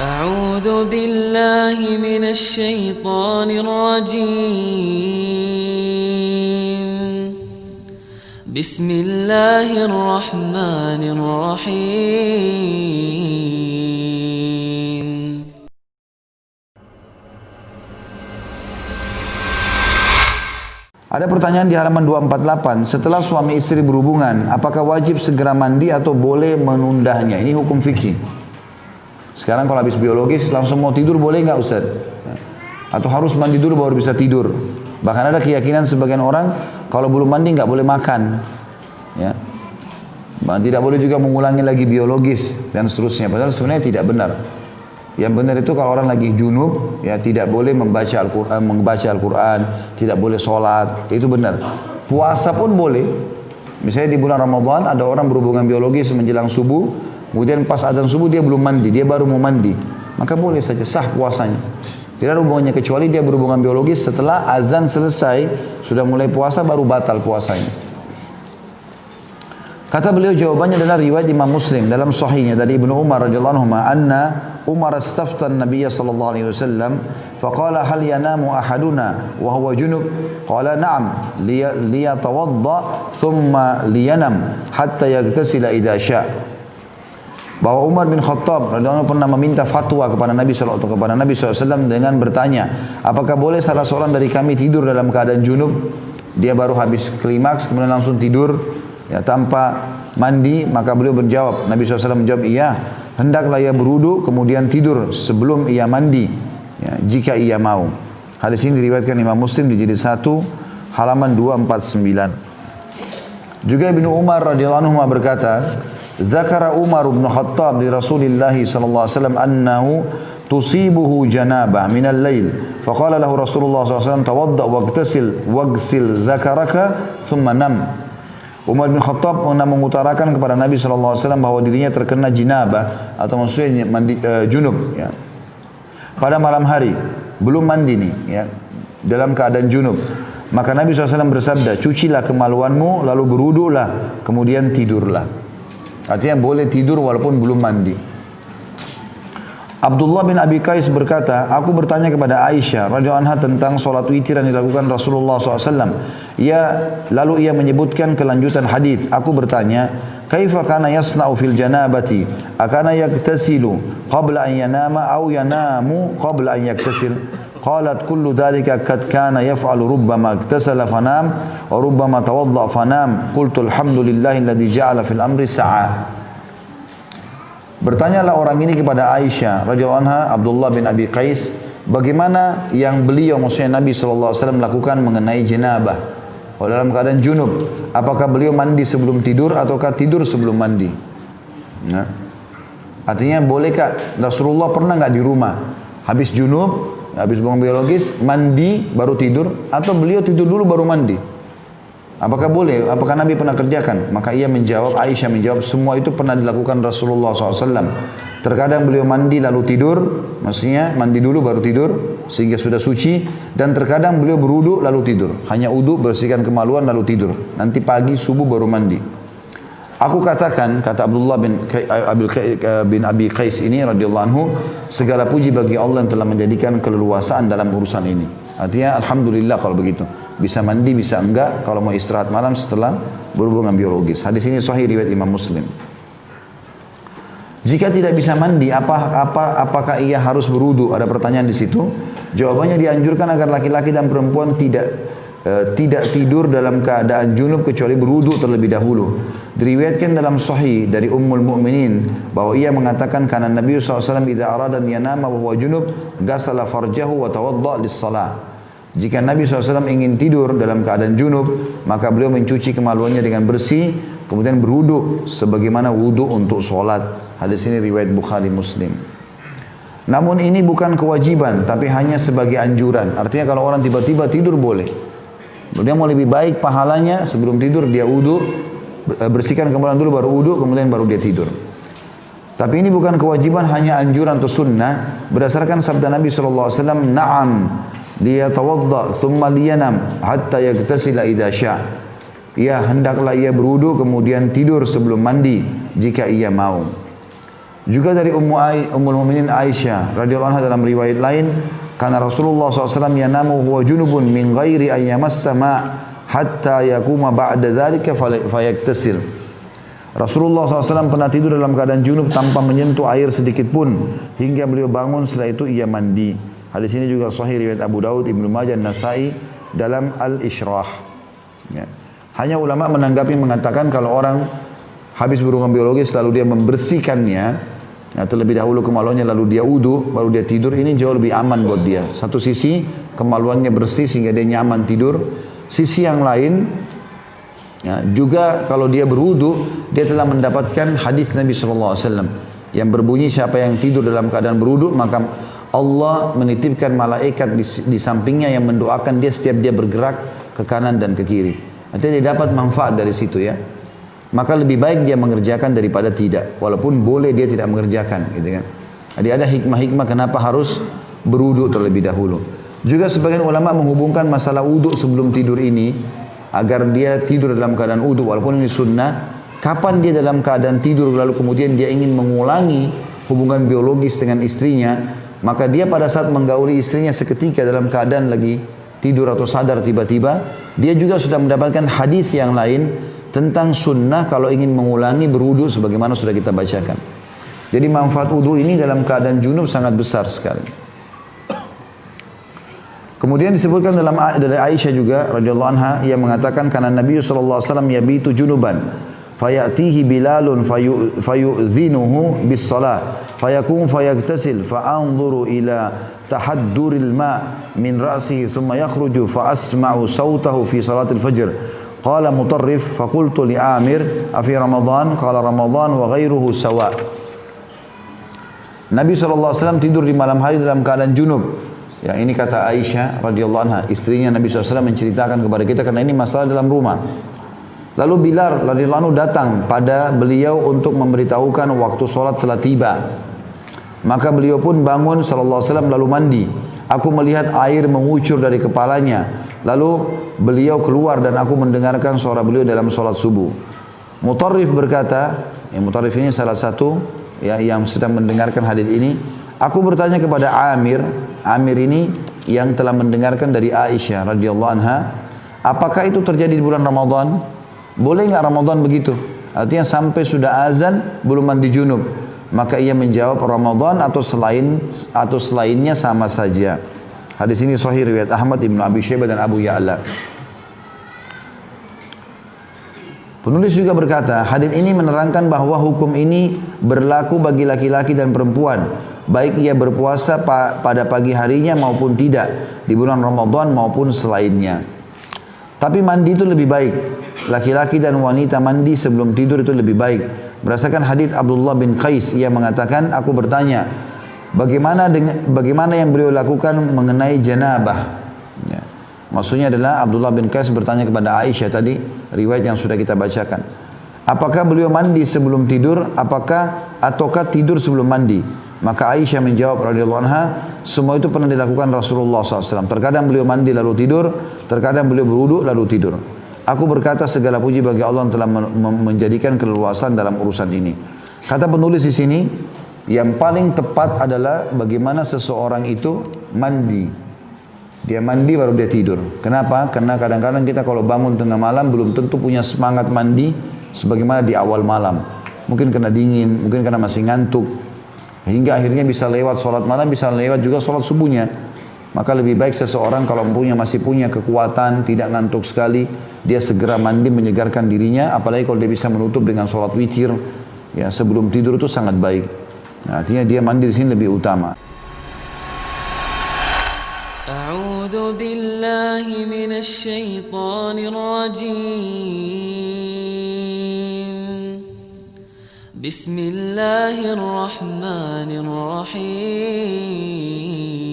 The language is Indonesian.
أعوذ بالله من الشيطان الرجيم بسم الله الرحمن الرحيم Ada pertanyaan di halaman 248, setelah suami istri berhubungan, apakah wajib segera mandi atau boleh menundanya? Ini hukum fikih. Sekarang kalau habis biologis langsung mau tidur boleh nggak Ustaz? Atau harus mandi dulu baru bisa tidur? Bahkan ada keyakinan sebagian orang kalau belum mandi nggak boleh makan. Ya. Tidak boleh juga mengulangi lagi biologis dan seterusnya. Padahal sebenarnya tidak benar. Yang benar itu kalau orang lagi junub, ya tidak boleh membaca Al-Quran, tidak boleh sholat, itu benar. Puasa pun boleh. Misalnya di bulan Ramadan ada orang berhubungan biologis menjelang subuh, kemudian pas azan subuh dia belum mandi, dia baru mau mandi, maka boleh saja sah puasanya. Tidak ada hubungannya kecuali dia berhubungan biologis setelah azan selesai, sudah mulai puasa baru batal puasanya. Kata beliau jawabannya adalah riwayat Imam Muslim dalam sahihnya dari Ibnu Umar radhiyallahu anhu anna Umar istafta an-nabiy sallallahu alaihi wasallam faqala hal yanamu ahaduna wa huwa junub qala na'am liyatawadda thumma liyanam hatta yaghtasila idza syaa. Bahwa Umar bin Khattab radhiyallahu anhu pernah meminta fatwa kepada Nabi sallallahu alaihi wasallam dengan bertanya, apakah boleh salah seorang dari kami tidur dalam keadaan junub? Dia baru habis klimaks kemudian langsung tidur ya, tanpa mandi. Maka beliau menjawab, Nabi SAW menjawab, iya, hendaklah ia berwudu kemudian tidur sebelum ia mandi ya, jika ia mau. Hadis ini diriwayatkan Imam Muslim di jilid 1 halaman 249. Juga Ibnu Umar radhiyallahu anhu berkata, Zakara Umar bin Khattab li Rasulillah sallallahu alaihi wasallam annahu tusibuhu janabah min al-lail. Faqala lahu Rasulullah sallallahu alaihi wasallam tawadda waghsil zakaraka thumma nam. Umar bin Khattab pernah mengutarakan kepada Nabi SAW bahwa dirinya terkena jinabah atau maksudnya junub ya. Pada malam hari belum mandi nih ya, dalam keadaan junub, maka Nabi SAW bersabda, cucilah kemaluanmu lalu berwudulah kemudian tidurlah. Artinya boleh tidur walaupun belum mandi. Abdullah bin Abi Qais berkata, aku bertanya kepada Aisyah radhiyallahu anha tentang solat witir yang dilakukan Rasulullah SAW. Lalu ia menyebutkan kelanjutan hadis. Aku bertanya, kaifa kana yasna'u fil janabati? Akana yaktasilu qabla an yanama aw yanamu qabla an yaktasil? Qalat kullu dhalika kad kana yaf'alu rubbama iktasala fanam wa rubbama tawadda fanam. Qultu alhamdulillahi alladhi ja'ala fil amri sa'a. Bertanyalah orang ini kepada Aisyah radhiyallahu anha, Abdullah bin Abi Qais, bagaimana yang beliau maksudnya Nabi SAW lakukan mengenai janabah dalam keadaan junub. Apakah beliau mandi sebelum tidur ataukah tidur sebelum mandi? Nah, artinya bolehkah Rasulullah pernah nggak di rumah habis junub, habis buang biologis mandi baru tidur, atau beliau tidur dulu baru mandi? Apakah boleh? Apakah Nabi pernah kerjakan? Maka ia menjawab, Aisyah menjawab, semua itu pernah dilakukan Rasulullah SAW. Terkadang beliau mandi lalu tidur, maksudnya mandi dulu baru tidur sehingga sudah suci, dan terkadang beliau berwudu lalu tidur. Hanya wudu, bersihkan kemaluan lalu tidur. Nanti pagi subuh baru mandi. Aku katakan, kata Abdullah bin Abi Qais ini radhiyallahu anhu, segala puji bagi Allah yang telah menjadikan keleluasaan dalam urusan ini. Artinya alhamdulillah kalau begitu. Bisa mandi, bisa enggak kalau mau istirahat malam setelah berhubungan biologis. Hadis ini sahih riwayat Imam Muslim. Jika tidak bisa mandi, apakah ia harus berwudu? Ada pertanyaan di situ. Jawabannya dianjurkan agar laki-laki dan perempuan tidak tidur dalam keadaan junub kecuali berwudu terlebih dahulu. Diriwayatkan dalam sahih dari Ummul Mukminin bahwa ia mengatakan karena Nabi SAW idza arada an yanama wa huwa junub ghasala farjahu wa tawadda lis-shalah. Jika Nabi SAW ingin tidur dalam keadaan junub, maka beliau mencuci kemaluannya dengan bersih, kemudian berwudu sebagaimana wudu untuk sholat. Hadis ini riwayat Bukhari Muslim. Namun ini bukan kewajiban, tapi hanya sebagai anjuran. Artinya kalau orang tiba-tiba tidur boleh. Dia mau lebih baik pahalanya sebelum tidur dia wudu, bersihkan kemaluan dulu baru wudu, kemudian baru dia tidur. Tapi ini bukan kewajiban, hanya anjuran atau sunnah berdasarkan sabda Nabi SAW, na'am liyatawadda thumma liyanam hatta yaghtasila idza syaa. Ya, hendaklah ia berwudu kemudian tidur sebelum mandi jika ia mau. Juga dari Ummul Mukminin Aisyah radhiyallahu anha dalam riwayat lain, karena Rasulullah SAW yanamu huwa junubun min ghairi an yamassa ma hatta yakuma ba'da dzalika fayaktasil. Rasulullah SAW pernah tidur dalam keadaan junub tanpa menyentuh air sedikit pun hingga beliau bangun, setelah itu ia mandi. Hadis ini juga sahih riwayat Abu Daud, Ibnu Majah, Nasai dalam Al-Ishrah. Ya. Hanya ulama menanggapi mengatakan kalau orang habis berhubungan biologis lalu dia membersihkannya, terlebih dahulu kemaluannya lalu dia wudu baru dia tidur, ini jauh lebih aman buat dia. Satu sisi kemaluannya bersih sehingga dia nyaman tidur. Sisi yang lain juga kalau dia berwudu dia telah mendapatkan hadis Nabi SAW yang berbunyi siapa yang tidur dalam keadaan berwudu maka Allah menitipkan malaikat di sampingnya yang mendoakan dia setiap dia bergerak ke kanan dan ke kiri. Artinya dia dapat manfaat dari situ ya. Maka lebih baik dia mengerjakan daripada tidak. Walaupun boleh dia tidak mengerjakan, gitu kan. Jadi ada hikmah-hikmah kenapa harus berwudu terlebih dahulu. Juga sebagian ulama menghubungkan masalah wudu sebelum tidur ini agar dia tidur dalam keadaan wudu walaupun ini sunnah. Kapan dia dalam keadaan tidur lalu kemudian dia ingin mengulangi hubungan biologis dengan istrinya, maka dia pada saat menggauli istrinya seketika dalam keadaan lagi tidur atau sadar tiba-tiba, dia juga sudah mendapatkan hadis yang lain tentang sunnah kalau ingin mengulangi berwudu sebagaimana sudah kita bacakan. Jadi manfaat wudu ini dalam keadaan junub sangat besar sekali. Kemudian disebutkan dari Aisyah juga radhiyallahu anha yang mengatakan karena Nabi sallallahu alaihi wasallam yabitu junuban fayatihi Bilalun fayu'dhinuhu bis-shalah fayakum fayagtasil fa'anzuru ila tahadduril ma' min ra'sihi thumma yakhruju fa asma'u sautahu fi salatil fajr. Qala Mutarrif faqultu li Amir afi Ramadan qala Ramadan wa ghairuhu sawa. Nabi SAW tidur di malam hari dalam keadaan junub. Ya, ini kata Aisyah radhiyallahu anha, istrinya Nabi SAW menceritakan kepada kita karena ini masalah dalam rumah. Lalu Bilal radhiyallahu anhu datang pada beliau untuk memberitahukan waktu sholat telah tiba. Maka beliau pun bangun sallallahu alaihi wasallam lalu mandi. Aku melihat air mengucur dari kepalanya. Lalu beliau keluar dan aku mendengarkan suara beliau dalam sholat subuh. Mutarrif berkata, Mutarrif ini salah satu yang sedang mendengarkan hadis ini. Aku bertanya kepada Amir ini yang telah mendengarkan dari Aisyah radhiyallahu anha, apakah itu terjadi di bulan Ramadan? Boleh enggak Ramadan begitu? Artinya sampai sudah azan belum mandi junub. Maka ia menjawab Ramadan atau selainnya sama saja. Hadis ini sahih riwayat Ahmad, Ibnu Abi Syaibah dan Abu Ya'la. Penulis juga berkata, hadis ini menerangkan bahwa hukum ini berlaku bagi laki-laki dan perempuan, baik ia berpuasa pada pagi harinya maupun tidak, di bulan Ramadan maupun selainnya. Tapi mandi itu lebih baik. Laki-laki dan wanita mandi sebelum tidur itu lebih baik. Berdasarkan hadis Abdullah bin Qais, ia mengatakan, aku bertanya, bagaimana yang beliau lakukan mengenai janabah? Ya. Maksudnya adalah Abdullah bin Qais bertanya kepada Aisyah tadi, riwayat yang sudah kita bacakan. Apakah beliau mandi sebelum tidur, ataukah tidur sebelum mandi? Maka Aisyah menjawab radhiyallahu anha, semua itu pernah dilakukan Rasulullah SAW. Terkadang beliau mandi lalu tidur, terkadang beliau berwudu lalu tidur. Aku berkata segala puji bagi Allah yang telah menjadikan keleluasan dalam urusan ini. Kata penulis di sini, yang paling tepat adalah bagaimana seseorang itu mandi. Dia mandi baru dia tidur. Kenapa? Karena kadang-kadang kita kalau bangun tengah malam belum tentu punya semangat mandi sebagaimana di awal malam. Mungkin karena dingin, mungkin karena masih ngantuk. Hingga akhirnya bisa lewat sholat malam, bisa lewat juga sholat subuhnya. Maka lebih baik seseorang kalau masih punya kekuatan, tidak ngantuk sekali, dia segera mandi menyegarkan dirinya, apalagi kalau dia bisa menutup dengan sholat witir, ya sebelum tidur itu sangat baik. Nah, artinya dia mandi di sini lebih utama. A'udzu billahi minasy syaithanir rajim. Bismillahirrahmanirrahim.